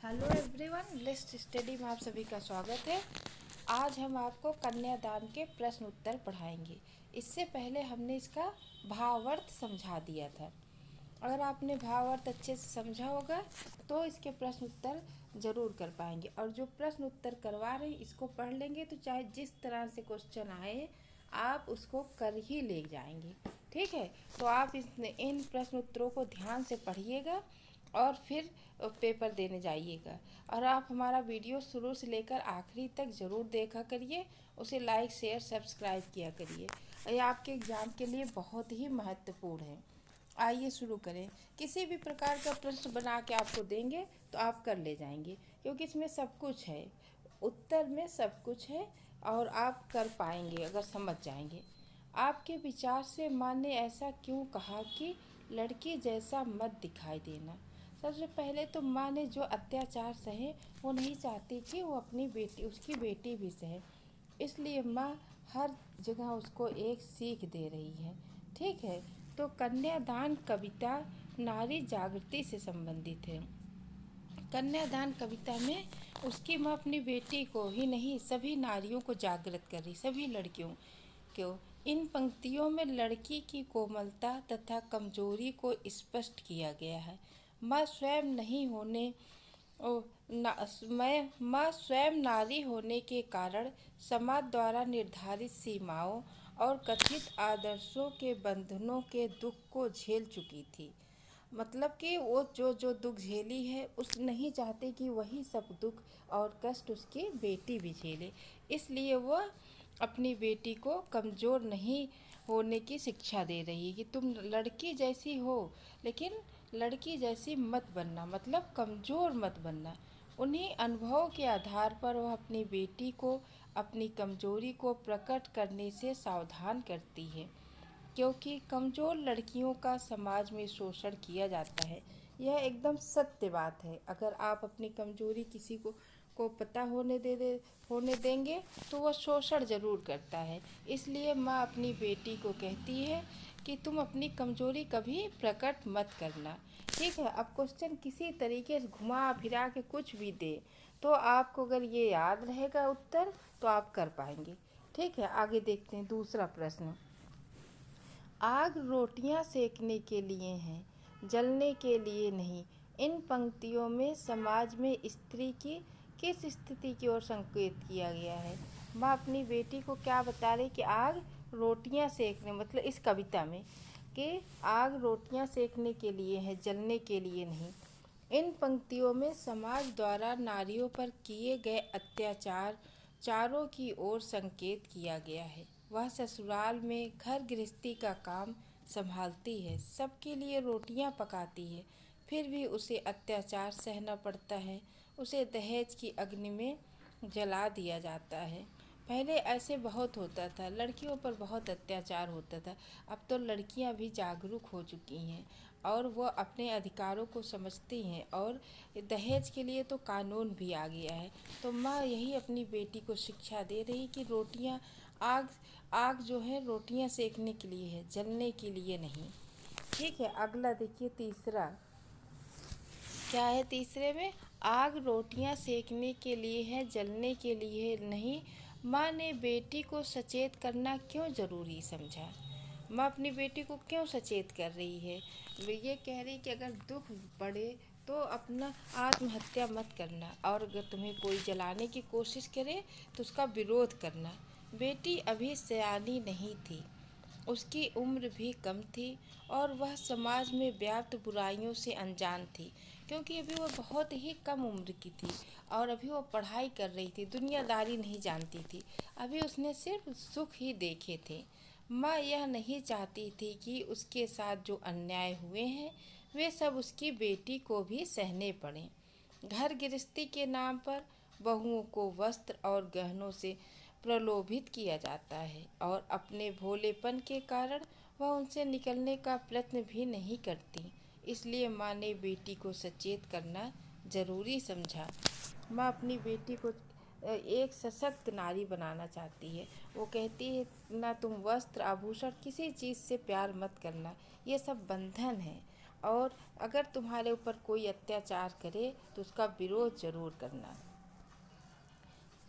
Hello everyone, list study में आप सभी का स्वागत है। आज हम आपको कन्यादान के प्रश्न उत्तर पढ़ाएंगे। इससे पहले हमने इसका भावार्थ समझा दिया था। अगर आपने भावार्थ अच्छे से समझा होगा तो इसके प्रश्न उत्तर ज़रूर कर पाएंगे। और जो प्रश्न उत्तर करवा रहे हैं इसको पढ़ लेंगे तो चाहे जिस तरह से क्वेश्चन आए आप उसको कर ही ले जाएंगे। ठीक है, तो आप इन प्रश्न उत्तरों को ध्यान से पढ़िएगा और फिर पेपर देने जाइएगा। और आप हमारा वीडियो शुरू से लेकर आखिरी तक ज़रूर देखा करिए, उसे लाइक शेयर सब्सक्राइब किया करिए। ये आपके एग्ज़ाम के लिए बहुत ही महत्वपूर्ण है। आइए शुरू करें। किसी भी प्रकार का प्रश्न बना के आपको देंगे तो आप कर ले जाएंगे, क्योंकि इसमें सब कुछ है, उत्तर में सब कुछ है और आप कर पाएंगे अगर समझ जाएंगे। आपके विचार से माँ ने ऐसा क्यों कहा कि लड़की जैसा मत दिखाई देना? सबसे पहले तो माँ ने जो अत्याचार सहे वो नहीं चाहती कि वो अपनी बेटी, उसकी बेटी भी सहे, इसलिए माँ हर जगह उसको एक सीख दे रही है। ठीक है, तो कन्यादान कविता नारी जागृति से संबंधित है। कन्यादान कविता में उसकी माँ अपनी बेटी को ही नहीं सभी नारियों को जागृत कर रही, सभी लड़कियों को। इन पंक्तियों में लड़की की कोमलता तथा कमजोरी को स्पष्ट किया गया है। माँ स्वयं नहीं होने माँ स्वयं नारी होने के कारण समाज द्वारा निर्धारित सीमाओं और कथित आदर्शों के बंधनों के दुख को झेल चुकी थी। मतलब कि वो जो जो दुख झेली है, उस नहीं चाहते कि वही सब दुख और कष्ट उसकी बेटी भी झेले। इसलिए वह अपनी बेटी को कमज़ोर नहीं होने की शिक्षा दे रही है कि तुम लड़की जैसी हो, लेकिन लड़की जैसी मत बनना, मतलब कमज़ोर मत बनना। उन्हीं अनुभवों के आधार पर वह अपनी बेटी को अपनी कमज़ोरी को प्रकट करने से सावधान करती है, क्योंकि कमज़ोर लड़कियों का समाज में शोषण किया जाता है। यह एकदम सत्य बात है। अगर आप अपनी कमज़ोरी किसी को पता होने देंगे तो वह शोषण ज़रूर करता है। इसलिए माँ अपनी बेटी को कहती है कि तुम अपनी कमज़ोरी कभी प्रकट मत करना। ठीक है, अब क्वेश्चन किसी तरीके से घुमा फिरा के कुछ भी दे तो आपको अगर ये याद रहेगा उत्तर तो आप कर पाएंगे। ठीक है, आगे देखते हैं दूसरा प्रश्न। आग रोटियां सेकने के लिए है, जलने के लिए नहीं। इन पंक्तियों में समाज में स्त्री की किस स्थिति की ओर संकेत किया गया है? माँ अपनी बेटी को क्या बता रही कि आग रोटियां सेकने, मतलब इस कविता में कि आग रोटियां सेकने के लिए है, जलने के लिए नहीं। इन पंक्तियों में समाज द्वारा नारियों पर किए गए अत्याचार चारों की ओर संकेत किया गया है। वह ससुराल में घर गृहस्थी का काम संभालती है, सबके लिए रोटियां पकाती है, फिर भी उसे अत्याचार सहना पड़ता है। उसे दहेज की अग्नि में जला दिया जाता है। पहले ऐसे बहुत होता था, लड़कियों पर बहुत अत्याचार होता था। अब तो लड़कियां भी जागरूक हो चुकी हैं और वो अपने अधिकारों को समझती हैं, और दहेज के लिए तो कानून भी आ गया है। तो माँ यही अपनी बेटी को शिक्षा दे रही कि रोटियां, आग आग जो है रोटियां सेकने के लिए है, जलने के लिए नहीं। ठीक है, अगला देखिए तीसरा क्या है। तीसरे में आग रोटियां सेकने के लिए है, जलने के लिए नहीं। माँ ने बेटी को सचेत करना क्यों ज़रूरी समझा? माँ अपनी बेटी को क्यों सचेत कर रही है? वो ये कह रही कि अगर दुख पड़े तो अपना आत्महत्या मत करना, और अगर तुम्हें कोई जलाने की कोशिश करे तो उसका विरोध करना। बेटी अभी सयानी नहीं थी, उसकी उम्र भी कम थी और वह समाज में व्याप्त बुराइयों से अनजान थी, क्योंकि अभी वह बहुत ही कम उम्र की थी और अभी वो पढ़ाई कर रही थी, दुनियादारी नहीं जानती थी। अभी उसने सिर्फ सुख ही देखे थे। माँ यह नहीं चाहती थी कि उसके साथ जो अन्याय हुए हैं वे सब उसकी बेटी को भी सहने पड़ें। घर गृहस्थी के नाम पर बहुओं को वस्त्र और गहनों से प्रलोभित किया जाता है और अपने भोलेपन के कारण वह उनसे निकलने का प्रयत्न भी नहीं करती। इसलिए माँ ने बेटी को सचेत करना जरूरी समझा। माँ अपनी बेटी को एक सशक्त नारी बनाना चाहती है। वो कहती है ना, तुम वस्त्र आभूषण किसी चीज़ से प्यार मत करना, ये सब बंधन है। और अगर तुम्हारे ऊपर कोई अत्याचार करे तो उसका विरोध जरूर करना।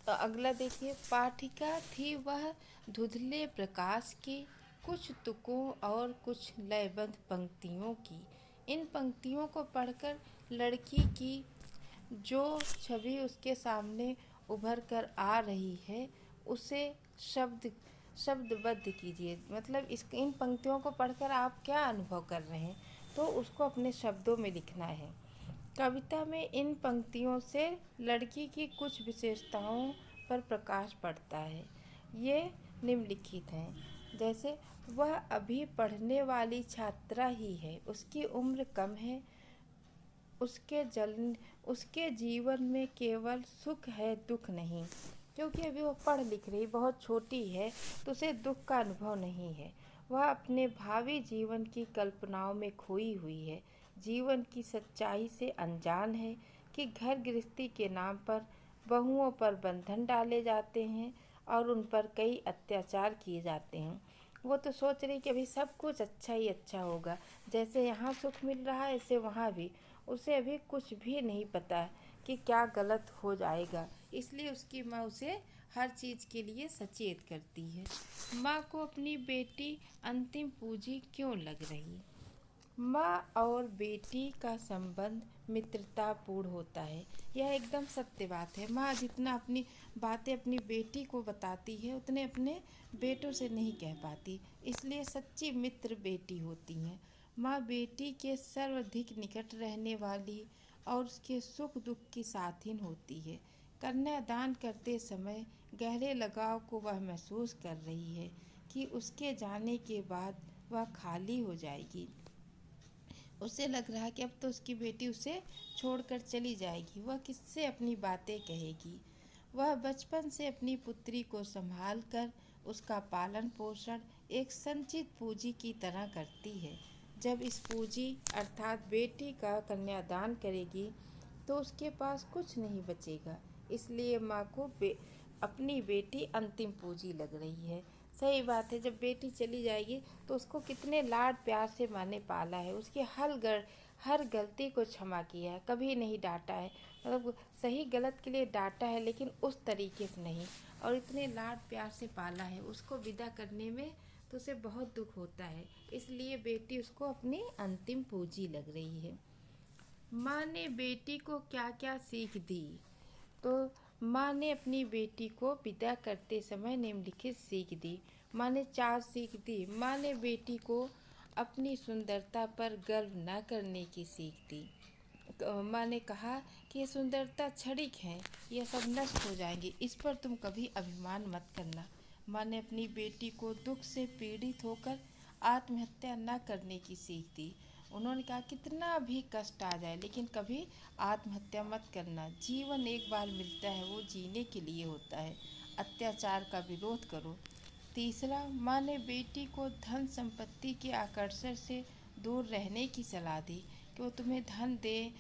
तो अगला देखिए, पाठिका थी वह धुंधले प्रकाश की, कुछ तुकों और कुछ लयबद्ध पंक्तियों की। इन पंक्तियों को पढ़कर लड़की की जो छवि उसके सामने उभर कर आ रही है उसे शब्दबद्ध कीजिए। मतलब इन पंक्तियों को पढ़कर आप क्या अनुभव कर रहे हैं तो उसको अपने शब्दों में लिखना है। कविता में इन पंक्तियों से लड़की की कुछ विशेषताओं पर प्रकाश पड़ता है। ये निम्नलिखित हैं, जैसे वह अभी पढ़ने वाली छात्रा ही है, उसकी उम्र कम है, उसके जीवन में केवल सुख है, दुख नहीं। क्योंकि अभी वो पढ़ लिख रही, बहुत छोटी है, तो उसे दुख का अनुभव नहीं है। वह अपने भावी जीवन की कल्पनाओं में खोई हुई है, जीवन की सच्चाई से अनजान है कि घर गृहस्थी के नाम पर बहुओं पर बंधन डाले जाते हैं और उन पर कई अत्याचार किए जाते हैं। वो तो सोच रही कि अभी सब कुछ अच्छा ही अच्छा होगा, जैसे यहाँ सुख मिल रहा है ऐसे वहाँ भी। उसे अभी कुछ भी नहीं पता कि क्या गलत हो जाएगा, इसलिए उसकी माँ उसे हर चीज़ के लिए सचेत करती है। माँ को अपनी बेटी अंतिम पूंजी क्यों लग रही। माँ और बेटी का संबंध मित्रतापूर्ण होता है, यह एकदम सत्य बात है। माँ जितना अपनी बातें अपनी बेटी को बताती है उतने अपने बेटों से नहीं कह पाती, इसलिए सच्ची मित्र बेटी होती हैं। माँ बेटी के सर्वाधिक निकट रहने वाली और उसके सुख दुख की साथिन होती है। कन्यादान करते समय गहरे लगाव को वह महसूस कर रही है कि उसके जाने के बाद वह खाली हो जाएगी। उसे लग रहा है कि अब तो उसकी बेटी उसे छोड़कर चली जाएगी, वह किससे अपनी बातें कहेगी। वह बचपन से अपनी पुत्री को संभाल कर उसका पालन पोषण एक संचित पूंजी की तरह करती है। जब इस पूंजी अर्थात बेटी का कन्यादान करेगी तो उसके पास कुछ नहीं बचेगा, इसलिए माँ को अपनी बेटी अंतिम पूंजी लग रही है। सही बात है, जब बेटी चली जाएगी तो उसको कितने लाड प्यार से माँ ने पाला है, उसकी हर गलती को क्षमा किया है, कभी नहीं डांटा है। मतलब सही गलत के लिए डांटा है लेकिन उस तरीके से नहीं, और इतने लाड प्यार से पाला है। उसको विदा करने में तो उसे बहुत दुख होता है, इसलिए बेटी उसको अपनी अंतिम पूंजी लग रही है। माँ ने बेटी को क्या क्या सीख दी। तो माँ ने अपनी बेटी को विदा करते समय निम्नलिखित सीख दी। माँ ने 4 सीख दी। माँ ने बेटी को अपनी सुंदरता पर गर्व न करने की सीख दी। माँ ने कहा कि ये सुंदरता क्षणिक है, यह सब नष्ट हो जाएंगे, इस पर तुम कभी अभिमान मत करना। माँ ने अपनी बेटी को दुख से पीड़ित होकर आत्महत्या न करने की सीख दी। उन्होंने कहा कितना भी कष्ट आ जाए लेकिन कभी आत्महत्या मत करना, जीवन एक बार मिलता है, वो जीने के लिए होता है, अत्याचार का विरोध करो। तीसरा, माँ ने बेटी को धन संपत्ति के आकर्षण से दूर रहने की सलाह दी कि वो तुम्हें धन दे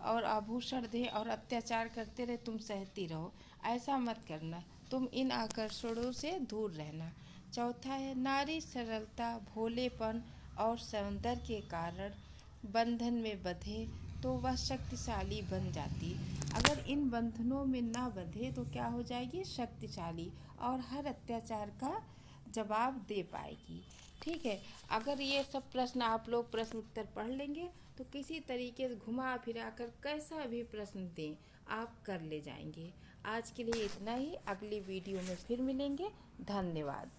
और आभूषण दे और अत्याचार करते रहे, तुम सहती रहो, ऐसा मत करना, तुम इन आकर्षणों से दूर रहना। चौथा है, नारी सरलता, भोलेपन और सौंदर्य के कारण बंधन में बंधे तो वह शक्तिशाली बन जाती। अगर इन बंधनों में ना बंधे तो क्या हो जाएगी, शक्तिशाली, और हर अत्याचार का जवाब दे पाएगी। ठीक है, अगर ये सब प्रश्न आप लोग प्रश्न उत्तर पढ़ लेंगे तो किसी तरीके से घुमा फिरा कर कैसा भी प्रश्न दें आप कर ले जाएंगे। आज के लिए इतना ही, अगली वीडियो में फिर मिलेंगे। धन्यवाद।